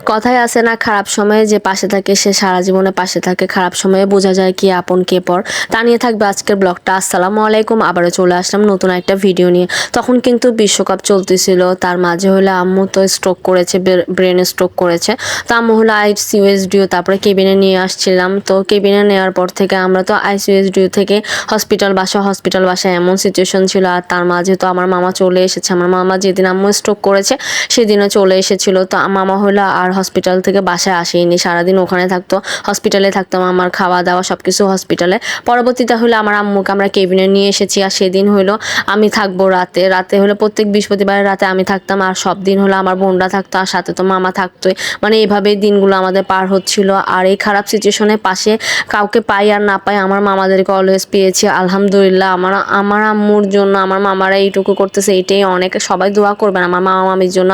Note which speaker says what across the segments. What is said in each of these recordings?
Speaker 1: কথায় আছে না, খারাপ সময়ে যে পাশে থাকে সে সারা জীবনে পাশে থাকে, খারাপ সময়ে বোঝা যায় কি আপন কে পর। তা নিয়ে থাকবে আজকের ব্লগটা। আসসালামু আলাইকুম, আবারও চলে আসলাম নতুন একটা ভিডিও নিয়ে। তখন কিন্তু বিশ্বকাপ চলতেছিল, তার মাঝে হলে আম্মু তো স্ট্রোক করেছে, ব্রেনে স্ট্রোক করেছে। তো আম্মু হলো আইসিইউএসডিও তারপরে কেবিনে নিয়ে আসছিলাম। তো কেবিনে নেওয়ার পর থেকে আমরা তো আইসিইউএসডিও থেকে হসপিটাল বাসায় এমন সিচুয়েশন ছিল। আর তার মাঝে তো আমার মামা চলে এসেছে। আমার মামা যেদিন আম্মু স্ট্রোক করেছে সেদিনও চলে এসেছিল। তো মামা হলো আর হসপিটাল থেকে বাসায় আসেনি, সারাদিন ওখানে থাকতো, হসপিটালে থাকতাম, আমার খাওয়া দাওয়া সব কিছু হসপিটালে। পরবর্তীতে হলো আমার আম্মুকে আমরা কেবিনে নিয়ে এসেছি। আর সেদিন হলো আমি থাকবো রাতে হলো প্রত্যেক বৃহস্পতিবারের রাতে আমি থাকতাম, আর সব দিন হলো আমার বোনরা থাকতো, আর সাথে তো মামা থাকতোই। মানে এইভাবেই দিনগুলো আমাদের পার হচ্ছিল। আর এই খারাপ সিচুয়েশনে পাশে কাউকে পাই আর না পাই, আমার মামাদেরকে অলওয়েজ পেয়েছি আলহামদুলিল্লাহ। আমার আম্মুর জন্য আমার মামারা এইটুকু করতেছে, এটাই অনেক। সবাই দোয়া করবেন আমার মামা মামির জন্য,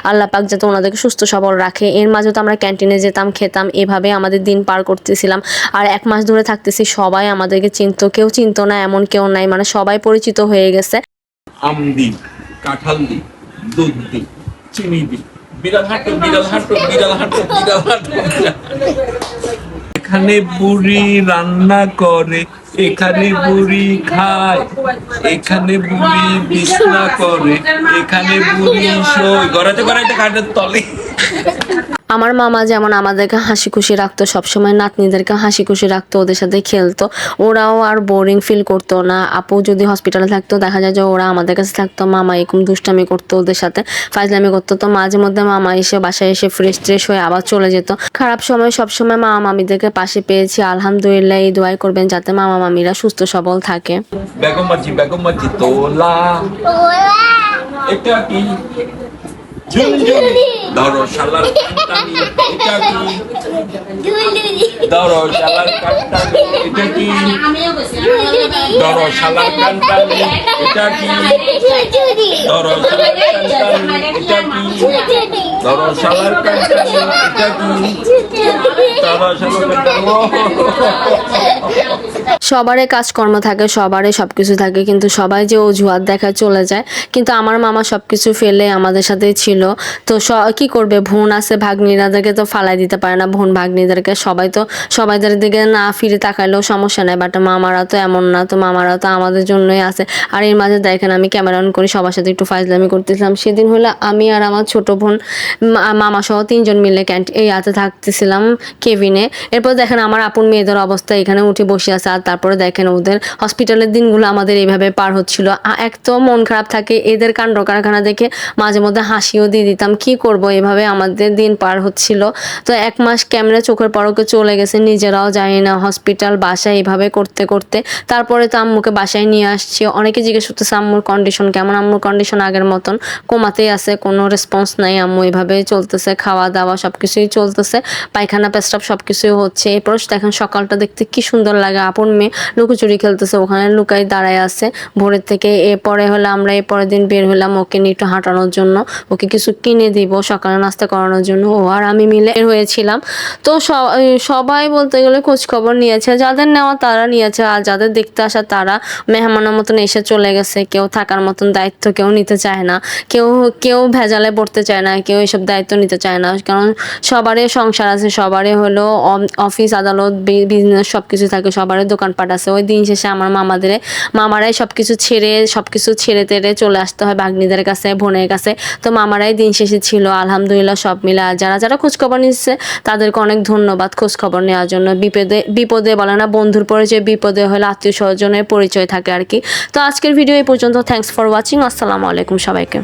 Speaker 1: আল্লাহ পাক যাতে ওনাদেরকে সুস্থ সবল রাখে। এর মাঝে তো আমরা ক্যান্টিনে যেতাম, খেতাম, এভাবে আমাদের দিন পার করতেছিলাম। আর 1 মাস ধরে থাকতেছি, সবাই আমাদেরকে চিনতো, কেউ চিনতো না এমন কেউ নাই, মানে সবাই পরিচিত হয়ে গেছে।
Speaker 2: আম দি, কাঁঠাল দি, দুধ দি, চিনি দি, বিড়াল হাঁটো বিড়াল হাঁটো বিড়াল হাঁটো বিড়াল হাঁটো। এখানে বুড়ি রান্না করে, এখানে বুড়ি খায়, এখানে বুড়ি বিছনা করে, এখানে বুড়ি শোয়। গড়াইতে গড়াইতে খাটের তলে।
Speaker 1: আমার মামা যেমন আমাদেরকে হাসি খুশি রাখতো, সবসময় নাতনিদেরকে হাসি খুশি রাখতো, ওদের সাথে খেলতো, ওরাও আর বোরিং ফিল করতো না। আপু যদি হসপিটালে থাকতো দেখা যায় যে ওরা আমাদের কাছে থাকতো, মামা এরকম দুষ্টামি করতো, ওদের সাথে ফাজলামি করতো। তো মাঝে মধ্যে মামা এসে বাসায় এসে ফ্রেশ হয়ে আবার চলে যেত। খারাপ সময় সবসময় মামা মামিদেরকে পাশে পেয়েছি আলহামদুলিল্লাহ। এই দোয়াই করবেন যাতে মামা মামিরা সুস্থ সবল থাকে।
Speaker 2: বেগম মাঝি তোলা, এটা কি ঝুনঝুনি, ধরো শালার কান্তানি, এটা কি ধরো শালার কান্তানি, এটা কি ধরো শালার কান্তানি, এটা কি ধরো শালার কান্তানি, এটা কি ধরো শালার কান্তানি, এটা কি ধরো শালার কান্তানি।
Speaker 1: সবারই কাজকর্ম থাকে, সবারই সবকিছু থাকে, কিন্তু সবাই যে অজুহাত দেখায় চলে যায়। কিন্তু আমার মামা সবকিছু ফেলে আমাদের সাথেই ছিল। তো কি করবে, বোন আছে, ভাগ্নিরাদেরকে তো ফালাই দিতে পারে না, বোন ভাগ্নিদেরকে সবাইদের দিকে না ফিরে তাকাইলেও সমস্যা নেই। বাট মামারা তো এমন না, তো মামারা তো আমাদের জন্যই আছে। আর এর মাঝে দেখেন আমি ক্যামেরা অন করি, সবার সাথে একটু ফাজলামি করতেছিলাম। সেদিন হলো আমি আর আমার ছোট বোন মামা সহ 3 জন মিলে ইয়াতে থাকতেছিলাম কেবিনে। এরপর দেখেন আমার আপন মেয়েদের অবস্থা এখানে উঠে বসে আছে। আর তারপরে দেখেন ওদের হসপিটালের দিনগুলো আমাদের এইভাবে পার হচ্ছিল। এক তো মন খারাপ থাকে, এদের কাণ্ড কারখানা দেখে মাঝে মধ্যে হাসিও দিয়ে দিতাম। কি করব, এভাবে আমাদের দিন পার হচ্ছিল। তো 1 মাস ক্যামেরা চোখের পলকে চলে গেছে, নিজেরাও জানি না, হসপিটাল বাসায় এভাবে করতে করতে তারপরে তো আম্মুকে বাসায় নিয়ে আসছি। অনেকে জিজ্ঞেস করতেছে আম্মুর কন্ডিশন কেমন। আম্মুর কন্ডিশন আগের মতন, কোমাতেই আছে, কোনো রেসপন্স নাই। আম্মু এভাবে চলতেছে, খাওয়া দাওয়া সব কিছুই চলতেছে, পায়খানা পেস্টাব সব কিছুই হচ্ছে। এরপর দেখেন সকালটা দেখতে কি সুন্দর লাগে, আপন মেয়ে লুকোচুরি খেলতেছে, ওখানে লুকাই দাঁড়ায় আছে ভোরের থেকে। এরপরে হলো আমরা এরপরের দিন বের হলাম ওকে নিয়ে একটু হাঁটানোর জন্য, ওকে কিছু কিনে দিব সকালে নাস্তা করানোর জন্য। ও আর আমি মিলে হয়েছিলাম। তো সবাই বলতে গেলে খোঁজখবর নিয়েছে, যাদের নেওয়া তারা নিয়েছে, আর যাদের দেখতে আসা তারা মেহমানের মতন এসে চলে গেছে। কেউ থাকার মতন দায়িত্ব কেউ নিতে চায় না, কেউ ভেজালে পড়তে চায় না, কেউ এসব দায়িত্ব নিতে চায় না। কারণ সবারই সংসার আছে, সবারই হলো অফিস আদালত বিজনেস সব কিছু থাকে, সবারই দোকানপাট আছে। ওই দিন শেষে আমার মামারাই সব কিছু ছেড়ে তেড়ে চলে আসতে হয় ভাগ্নিদের কাছে, বোনের কাছে। তো মামারাই দিন শেষে ছিল আলহামদুলিল্লাহ সব মিলে। আর যারা খোঁজখবর নিচ্ছে তাদেরকে অনেক ধন্যবাদ খোঁজখবর নেওয়ার জন্য। বিপদে বলে না বন্ধুর পরিচয়, বিপদে হলে আত্মীয় স্বজনের পরিচয় থাকে আর কি। তো আজকের ভিডিও এই পর্যন্ত। Thanks for watching. আসসালামু আলাইকুম সবাইকে।